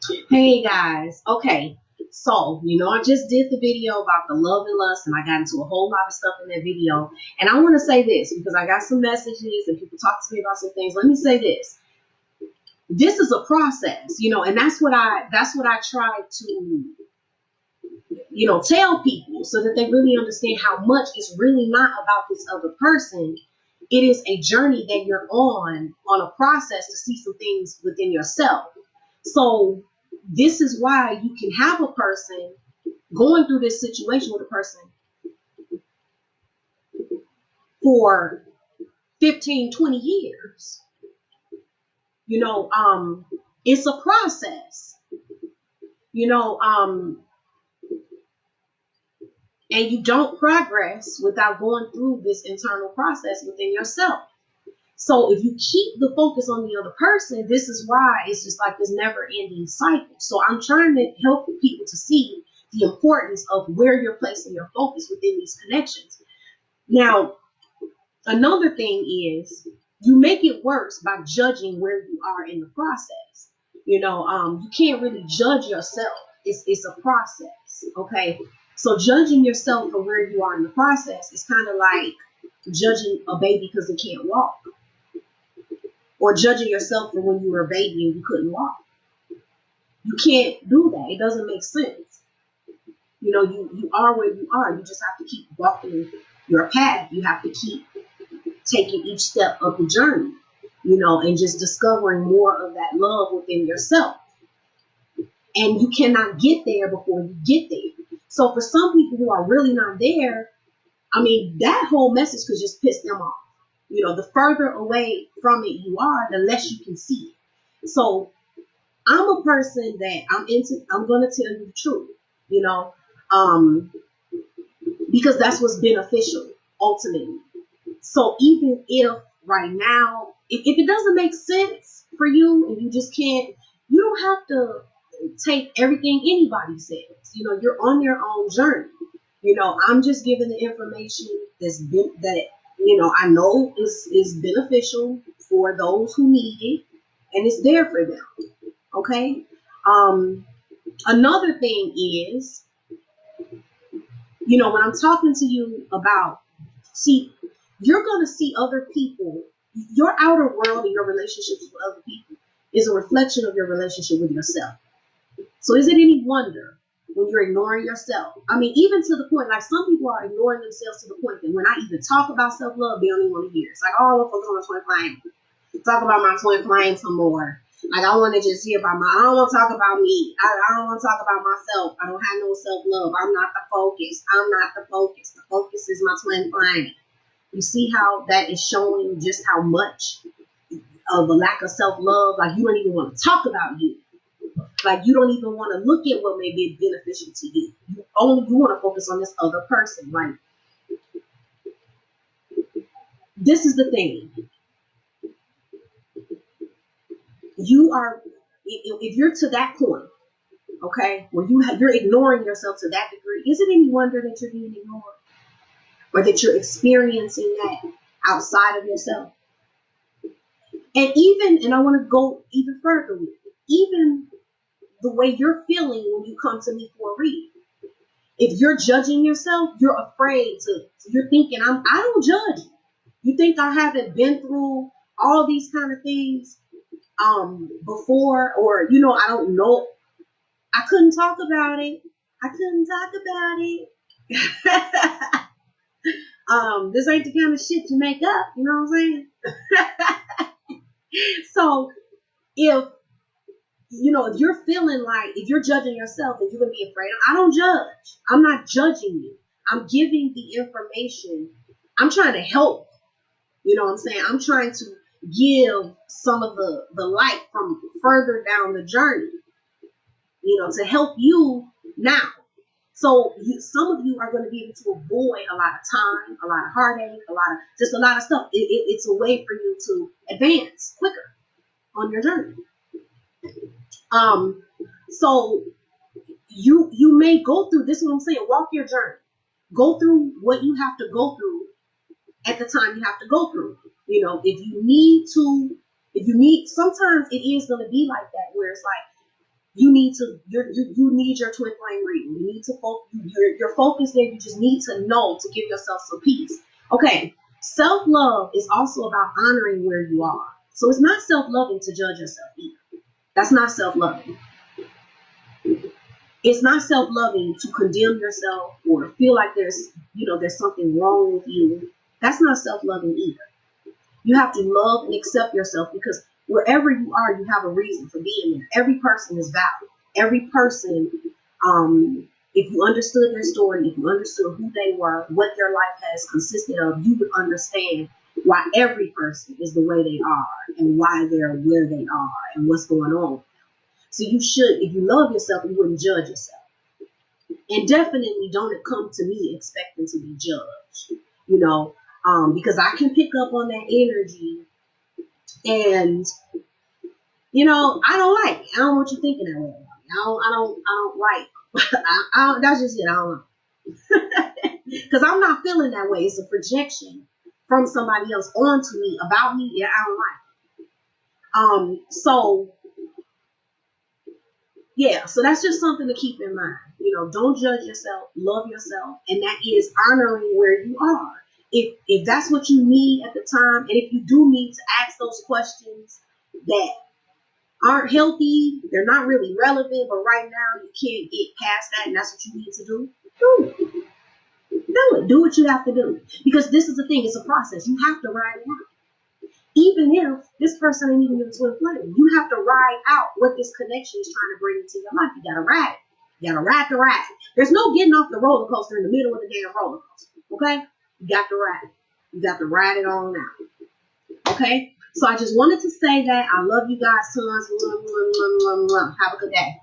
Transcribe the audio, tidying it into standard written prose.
Hey guys, okay, so I just did the video about the love and lust, and I got into a whole lot of stuff in that video. And I want to say this because I got some messages and people talk to me about some things. Let me say this: this is a process, and that's what I try to tell people so that they really understand how much it's really not about this other person. It is a journey that you're on a process to see some things within yourself. So this is why you can have a person going through this situation with a person for 15, 20 years. It's a process, you know, um, and you don't progress without going through this internal process within yourself. So if you keep the focus on the other person, this is why it's just like this never ending cycle. So I'm trying to help people to see the importance of where you're placing your focus within these connections. Now, another thing is you make it worse by judging where you are in the process. You can't really judge yourself. It's a process, okay? So judging yourself for where you are in the process is kind of like judging a baby because it can't walk, or judging yourself for when you were a baby and you couldn't walk. You can't do that. It doesn't make sense. You are where you are. You just have to keep walking your path. You have to keep taking each step of the journey, and just discovering more of that love within yourself. And you cannot get there before you get there. So for some people who are really not there, I mean, that whole message could just piss them off. The further away from it you are, the less you can see it. So I'm a person that I'm gonna tell you the truth, you know, um, because that's what's beneficial ultimately. So even if right now, if it doesn't make sense for you and you just can't, you don't have to take everything anybody says. You're on your own journey. I'm just giving the information that I know is beneficial for those who need it, and it's there for them. Okay. Um, Another thing is, when I'm talking to you about, see, you're going to see other people, your outer world and your relationships with other people is a reflection of your relationship with yourself. So is it any wonder when you're ignoring yourself? I mean, even to the point, like some people are ignoring themselves to the point that when I even talk about self-love, they don't even want to hear. It's like, oh, I'm focused on twin flame. Talk about my twin flame some more. Like, I want to just hear about I don't want to talk about me. I don't want to talk about myself. I don't have no self-love. I'm not the focus. I'm not the focus. The focus is my twin flame. You see how that is showing just how much of a lack of self-love? Like, you don't even want to talk about you. Like, you don't even want to look at what may be beneficial to you. You want to focus on this other person. Like, this is the thing. You are, if you're to that point, okay, where you're ignoring yourself to that degree, is it any wonder that you're being ignored, or that you're experiencing that outside of yourself? And I want to go even further with it. Even the way you're feeling when you come to me for a read. If you're judging yourself, you're afraid to. You're thinking, I don't judge you. You think I haven't been through all these kind of things before, or I don't know. I couldn't talk about it. I couldn't talk about it. This ain't the kind of shit you make up. You know what I'm saying? So if if you're feeling like, if you're judging yourself, if you're gonna be afraid, I don't judge. I'm not judging you. I'm giving the information. I'm trying to help. You know what I'm saying? I'm trying to give some of the light from further down the journey, to help you now. So some of you are going to be able to avoid a lot of time, a lot of heartache, a lot of stuff. It's a way for you to advance quicker on your journey. So you may go through this. Is what I'm saying. Walk your journey. Go through what you have to go through at the time you have to go through. If you need, sometimes it is going to be like that, where it's like You need to you need your twin flame reading. You need to focus. Your focus there. You just need to know to give yourself some peace. Okay. Self love is also about honoring where you are. So it's not self loving to judge yourself either. That's not self loving. It's not self loving to condemn yourself or feel like there's something wrong with you. That's not self loving either. You have to love and accept yourself because wherever you are, you have a reason for being there. Every person is valid. Every person, if you understood their story, if you understood who they were, what their life has consisted of, you would understand why every person is the way they are and why they're where they are and what's going on. So you should, if you love yourself, you wouldn't judge yourself. And definitely don't come to me expecting to be judged, because I can pick up on that energy and, I don't like it. I don't want you thinking that way. I don't like, that's just it. I don't know. Because I'm not feeling that way. It's a projection from somebody else onto me about me. Yeah, I don't like it. So yeah, so that's just something to keep in mind. Don't judge yourself, love yourself, and that is honoring where you are. If that's what you need at the time, and if you do need to ask those questions that aren't healthy, they're not really relevant, but right now you can't get past that, and that's what you need to do, do it. Do it. Do what you have to do. Because this is the thing, it's a process. You have to ride it out. Even if this person ain't even your twin flame, you have to ride out what this connection is trying to bring into your life. You gotta ride it. You gotta ride the ride. There's no getting off the roller coaster in the middle of the damn roller coaster. Okay? You got to ride it. You got to ride it on out. Okay? So I just wanted to say that. I love you guys tons. Have a good day.